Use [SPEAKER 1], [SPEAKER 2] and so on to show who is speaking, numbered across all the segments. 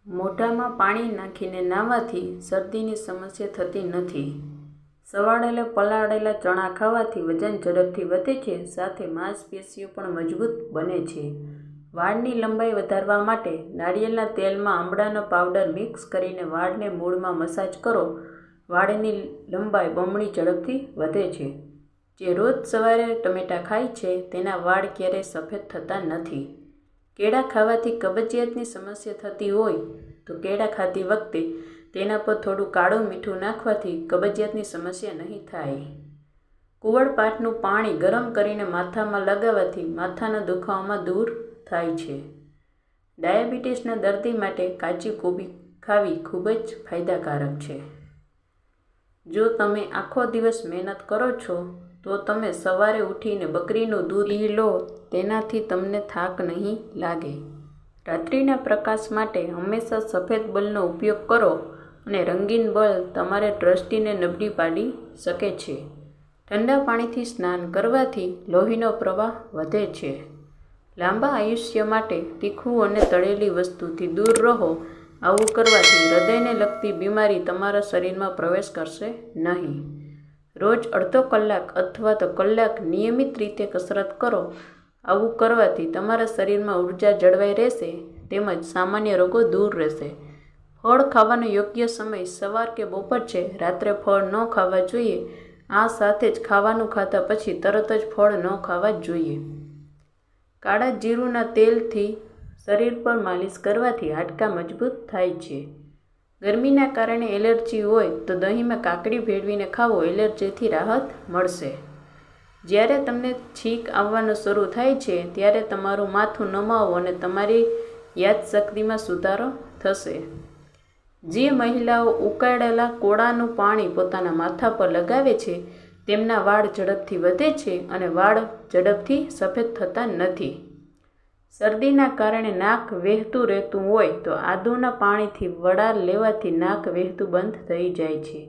[SPEAKER 1] મોઢામાં પાણી નાખીને નાહવાથી શરદીની સમસ્યા થતી નથી. સવાળેલા પલાળેલા ચણા ખાવાથી વજન ઝડપથી વધે છે, સાથે માંસપેશીઓ પણ મજબૂત બને છે. વાળની લંબાઈ વધારવા માટે નાળિયેરના તેલમાં આમળાનો પાવડર મિક્સ કરીને વાળને મૂળમાં મસાજ કરો. વાળની લંબાઈ બમણી ઝડપથી વધે છે. જે રોજ સવારે ટમેટાં ખાય છે તેના વાળ ક્યારેય સફેદ થતા નથી. કેળા ખાવાથી કબજિયાતની સમસ્યા થતી હોય તો કેળા ખાતી વખતે તેના પર થોડું કાળું મીઠું નાખવાથી કબજિયાતની સમસ્યા નહીં થાય. કુંવળપાઠનું પાણી ગરમ કરીને માથામાં લગાવવાથી માથાનો દુખાવામાં દૂર થાય છે. ડાયાબિટીસના દર્દી માટે કાચી કોબી ખાવી ખૂબ જ ફાયદાકારક છે. જો તમે આખો દિવસ મહેનત કરો છો તો તમે સવારે ઉઠીને બકરીનું દૂધ પી લો, તેનાથી તમને થાક નહીં લાગે. રાત્રિના પ્રકાશ માટે હંમેશા સફેદ બલ્બનો ઉપયોગ કરો અને રંગીન બલ્બ તમારે દ્રષ્ટિને નબળી પાડી શકે છે. ઠંડા પાણીથી સ્નાન કરવાથી લોહીનો પ્રવાહ વધે છે. લાંબા આયુષ્ય માટે તીખું અને તળેલી વસ્તુથી દૂર રહો. આવું કરવાથી હૃદયને લગતી બીમારી તમારા શરીરમાં પ્રવેશ કરશે નહીં. રોજ અડધો કલાક અથવા તો કલાક નિયમિત રીતે કસરત કરો. આવું કરવાથી તમારા શરીરમાં ઉર્જા જળવાઈ રહેશે તેમજ સામાન્ય રોગો દૂર રહેશે. ફળ ખાવાનો યોગ્ય સમય સવાર કે બપોર છે. રાત્રે ફળ ન ખાવા જોઈએ. આ સાથે જ ખાવાનું ખાતા પછી તરત જ ફળ ન ખાવા જોઈએ. કાળા જીરુંના તેલથી શરીર પર માલિશ કરવાથી હાડકાં મજબૂત થાય છે. ગરમીના કારણે એલર્જી હોય તો દહીંમાં કાકડી ભેળવીને ખાવો, એલર્જીથી રાહત મળશે. જ્યારે તમને છીંક આવવાનું શરૂ થાય છે ત્યારે તમારું માથું નમાવો અને તમારી યાદશક્તિમાં સુધારો થશે. જે મહિલાઓ ઉકાળેલા કોળાનું પાણી પોતાના માથા પર લગાવે છે તેમના વાળ ઝડપથી વધે છે અને વાળ ઝડપથી સફેદ થતા નથી. શરદીના કારણે નાક વહેતું રહેતું હોય તો આદુના પાણીથી વડાળ લેવાથી નાક વહેતું બંધ થઈ જાય છે.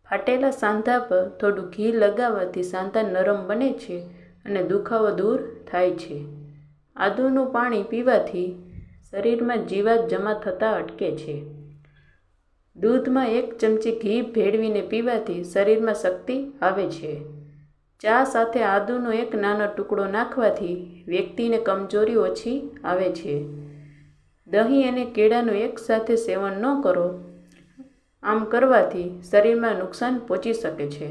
[SPEAKER 1] ફાટેલા સાંધા પર થોડું ઘી લગાવવાથી સાંધા નરમ બને છે અને દુખાવો દૂર થાય છે. આદુનું પાણી પીવાથી શરીરમાં જીવાત જમા થતાં અટકે છે. દૂધમાં 1 ચમચી ઘી ભેળવીને પીવાથી શરીરમાં શક્તિ આવે છે. ચા સાથે આદુનો 1 નાનો ટુકડો નાખવાથી વ્યક્તિને કમજોરી ઓછી આવે છે. દહીં અને કેળાનું એકસાથે સેવન ન કરો. આમ કરવાથી શરીરમાં નુકસાન પહોંચી શકે છે.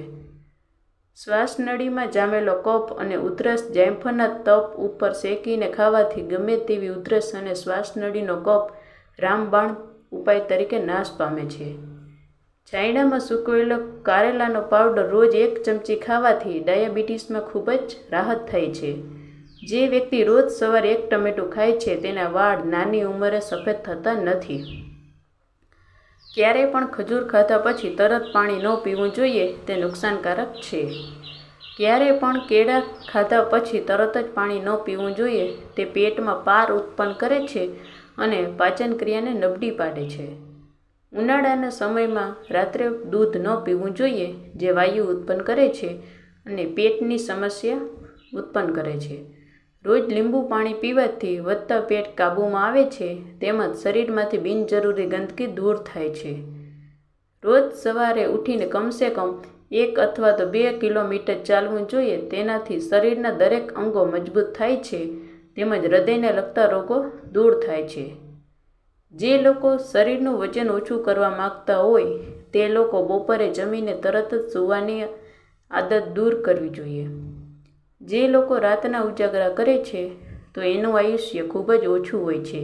[SPEAKER 1] શ્વાસનળીમાં જામેલો કફ અને ઉધરસ જાયફળના તપ ઉપર શેકીને ખાવાથી ગમે તેવી ઉધરસ અને શ્વાસનળીનો કફ રામબાણ ઉપાય તરીકે નાશ પામે છે. છાંયડામાં સૂકવેલો કારેલાનો પાવડર રોજ 1 ચમચી ખાવાથી ડાયાબિટીસમાં ખૂબ જ રાહત થાય છે. જે વ્યક્તિ રોજ સવારે 1 ટમેટું ખાય છે તેના વાળ નાની ઉંમરે સફેદ થતા નથી. ક્યારેય પણ ખજૂર ખાધા પછી તરત પાણી ન પીવું જોઈએ, તે નુકસાનકારક છે. ક્યારેય પણ કેળા ખાધા પછી તરત જ પાણી ન પીવું જોઈએ, તે પેટમાં પાર ઉત્પન્ન કરે છે અને પાચન ક્રિયાને નબળી પાડે છે. ઉનાળાના સમયમાં રાત્રે દૂધ ન પીવું જોઈએ, જે વાયુ ઉત્પન્ન કરે છે અને પેટની સમસ્યા ઉત્પન્ન કરે છે. રોજ લીંબુ પાણી પીવાથી વધતા પેટ કાબૂમાં આવે છે તેમજ શરીરમાંથી બિનજરૂરી ગંદકી દૂર થાય છે. રોજ સવારે ઉઠીને કમસે કમ 1 અથવા તો 2 કિલોમીટર ચાલવું જોઈએ. તેનાથી શરીરના દરેક અંગો મજબૂત થાય છે તેમજ હૃદયને લગતા રોગો દૂર થાય છે. જે લોકો શરીરનું વજન ઓછું કરવા માગતા હોય તે લોકો બપોરે જમીને તરત જ સૂવાની આદત દૂર કરવી જોઈએ. જે લોકો રાતના ઉજાગરા કરે છે તો એનું આયુષ્ય ખૂબ જ ઓછું હોય છે.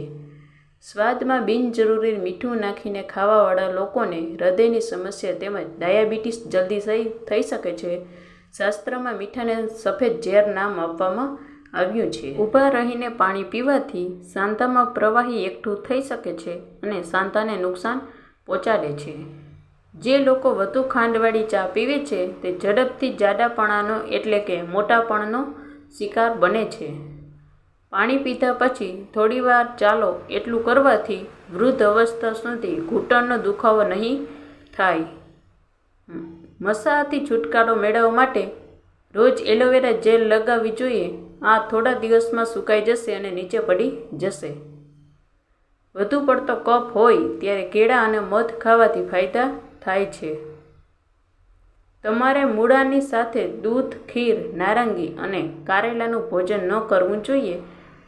[SPEAKER 1] સ્વાદમાં બિનજરૂરી મીઠું નાખીને ખાવાવાળા લોકોને હૃદયની સમસ્યા તેમજ ડાયાબિટીસ જલ્દી થઈ શકે છે. શાસ્ત્રમાં મીઠાને સફેદ ઝેર નામ આપવામાં આવ્યું છે. ઊભા રહીને પાણી પીવાથી સાંધામાં પ્રવાહી એકઠું થઈ શકે છે અને સાંધાને નુકસાન પહોંચાડે છે. જે લોકો વધુ ખાંડવાળી ચા પીવે છે તે ઝડપથી જાડાપણાનો એટલે કે મોટાપણનો શિકાર બને છે. પાણી પીધા પછી થોડીવાર ચાલો. એટલું કરવાથી વૃદ્ધ અવસ્થા સુધી ઘૂંટણનો દુખાવો નહીં થાય. મસાથી છુટકારો મેળવવા માટે રોજ એલોવેરા જેલ લગાવવી જોઈએ. આ થોડા દિવસમાં સુકાઈ જશે અને નીચે પડી જશે. વધુ પડતો કફ હોય ત્યારે કેળા અને મધ ખાવાથી ફાયદા થાય છે. તમારે મૂળાની સાથે દૂધ, ખીર, નારંગી અને કારેલાનું ભોજન ન કરવું જોઈએ.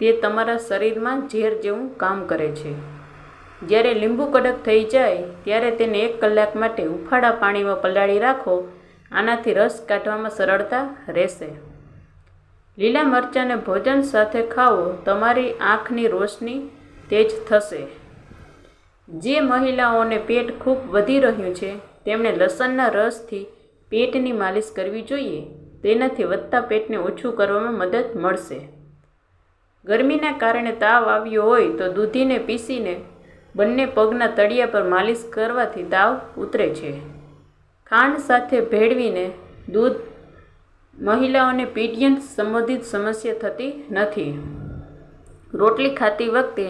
[SPEAKER 1] તે તમારા શરીરમાં ઝેર જેવું કામ કરે છે. જ્યારે લીંબુ કડક થઈ જાય ત્યારે તેને 1 કલાક માટે હુંફાળા પાણીમાં પલાળી રાખો. આનાથી રસ કાઢવામાં સરળતા રહેશે. લીલા મરચાંને ભોજન સાથે ખાવો. તમારી આંખની રોશની તેજ થશે. જે મહિલાઓને પેટ ખૂબ વધી રહ્યું છે તેમણે લસણના રસથી પેટની માલિશ કરવી જોઈએ. તેનાથી વધતા પેટને ઓછું કરવામાં મદદ મળશે. ગરમીના કારણે તાવ આવ્યો હોય તો દૂધીને પીસીને બંને પગના તળિયા પર માલિશ કરવાથી તાવ ઉતરે છે. ખાંડ સાથે ભેળવીને દૂધ મહિલાઓને પીડિયન સંબંધિત સમસ્યા થતી નથી. રોટલી ખાતી વખતે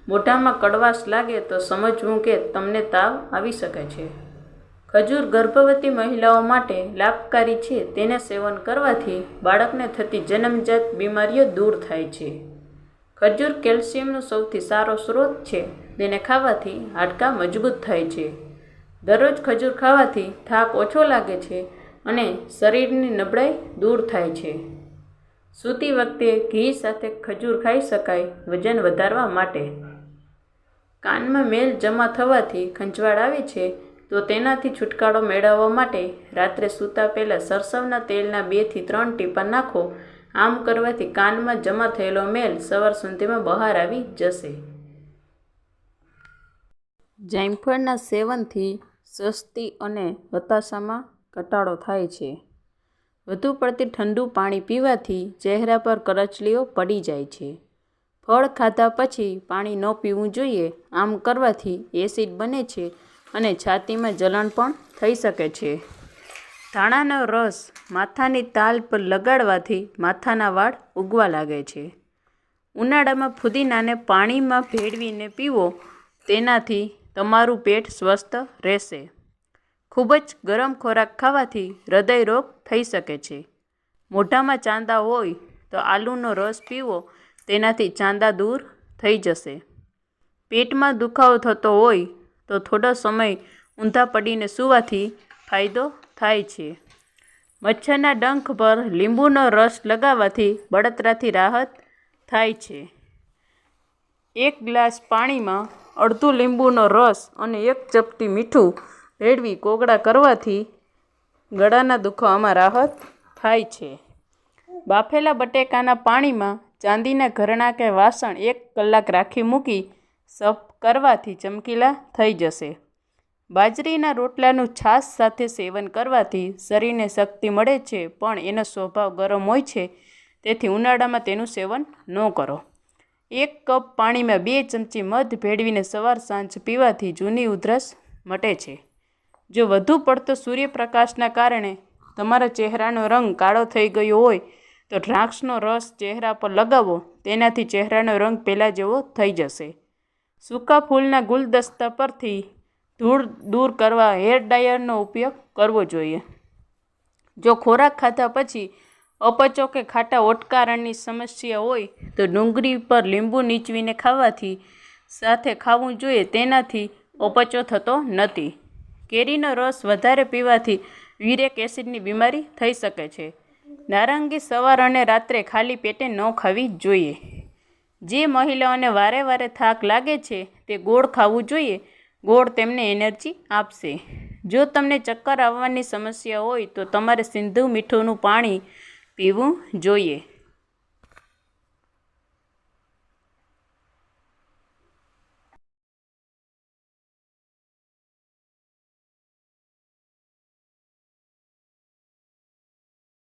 [SPEAKER 1] મોઢામાં કડવાશ લાગે તો સમજવું કે તમને તાવ આવી શકે છે. ખજૂર ગર્ભવતી મહિલાઓ માટે લાભકારી છે. તેને સેવન કરવાથી બાળકને થતી જન્મજાત બીમારીઓ દૂર થાય છે. ખજૂર કેલ્શિયમનો સૌથી સારો સ્ત્રોત છે. તેને ખાવાથી હાડકાં મજબૂત થાય છે. દરરોજ ખજૂર ખાવાથી થાક ઓછો લાગે છે અને શરીરની નબળાઈ દૂર થાય છે. સૂતી વખતે ઘી સાથે ખજૂર ખાઈ શકાય. વજન વધારવા માટે કાનમાં મેલ જમા થવાથી ખંજવાળ આવે છે તો તેનાથી છુટકારો મેળવવા માટે રાત્રે સૂતા પહેલાં સરસવના તેલના 2 થી 3 ટીપાં નાખો. આમ કરવાથી કાનમાં જમા થયેલો મેલ સવાર સુધીમાં બહાર આવી જશે. જાયફળના સેવનથી સુસ્તી અને હતાશામાં ઘટાડો થાય છે. વધુ પડતી ઠંડુ પાણી પીવાથી ચહેરા પર કરચલીઓ પડી જાય છે. ફળ ખાધા પછી પાણી ન પીવું જોઈએ. આમ કરવાથી એસિડ બને છે અને છાતીમાં જલન પણ થઈ શકે છે. ધાણાનો રસ માથાની તાલ પર લગાડવાથી માથાના વાળ ઉગવા લાગે છે. ઉનાળામાં ફુદીનાને પાણીમાં ભેળવીને પીવો. તેનાથી તમારું પેટ સ્વસ્થ રહેશે. ખૂબ જ ગરમ ખોરાક ખાવાથી હૃદય રોગ થઈ શકે છે. મોઢામાં ચાંદા હોય તો આલુનો રસ પીવો. તેનાથી ચાંદા દૂર થઈ જશે. પેટમાં દુખાવો થતો હોય તો થોડો સમય ઊંધા પડીને સૂવાથી ફાયદો થાય છે. મચ્છરના ડંખ પર લીંબુનો રસ લગાવવાથી બળતરાથી રાહત થાય છે. 1 ગ્લાસ પાણીમાં અડધું લીંબુનો રસ અને 1 ચપટી મીઠું ભેળવી કોગળા કરવાથી ગળાના દુખાવામાં રાહત થાય છે. બાફેલા બટેકાના પાણીમાં ચાંદીના ઘરેણાં કે વાસણ 1 કલાક રાખી મૂકી સફ કરવાથી ચમકીલા થઈ જશે. બાજરીના રોટલાનું છાશ સાથે સેવન કરવાથી શરીરને શક્તિ મળે છે પણ એનો સ્વભાવ ગરમ હોય છે તેથી ઉનાળામાં તેનું સેવન ન કરો. 1 કપ પાણીમાં 2 ચમચી મધ ભેળવીને સવાર સાંજ પીવાથી જૂની ઉધરસ મટે છે. જો વધુ પડતો સૂર્યપ્રકાશના કારણે તમારા ચહેરાનો રંગ કાળો થઈ ગયો હોય તો દ્રાક્ષનો રસ ચહેરા પર લગાવો. તેનાથી ચહેરાનો રંગ પહેલાં જેવો થઈ જશે. સૂકા ફૂલના ગુલદસ્તા પરથી ધૂળ દૂર કરવા હેર ડ્રાયરનો ઉપયોગ કરવો જોઈએ. જો ખોરાક ખાધા પછી અપચો કે ખાટા ઓટકારણની સમસ્યા હોય તો ડુંગળી પર લીંબુ નીચવીને ખાવાથી સાથે ખાવું જોઈએ. તેનાથી અપચો થતો નથી. કેરીનો રસ વધારે પીવાથી યુરિક એસિડની બીમારી થઈ શકે છે. નારંગી સવાર અને રાત્રે ખાલી પેટે ન ખાવી જોઈએ. જે મહિલાઓને વારે વારે થાક લાગે છે તે ગોળ ખાવું જોઈએ. ગોળ તેમને એનર્જી આપશે. જો તમને ચક્કર આવવાની સમસ્યા હોય તો તમારે સિંધુ મીઠુંનું પાણી પીવું જોઈએ.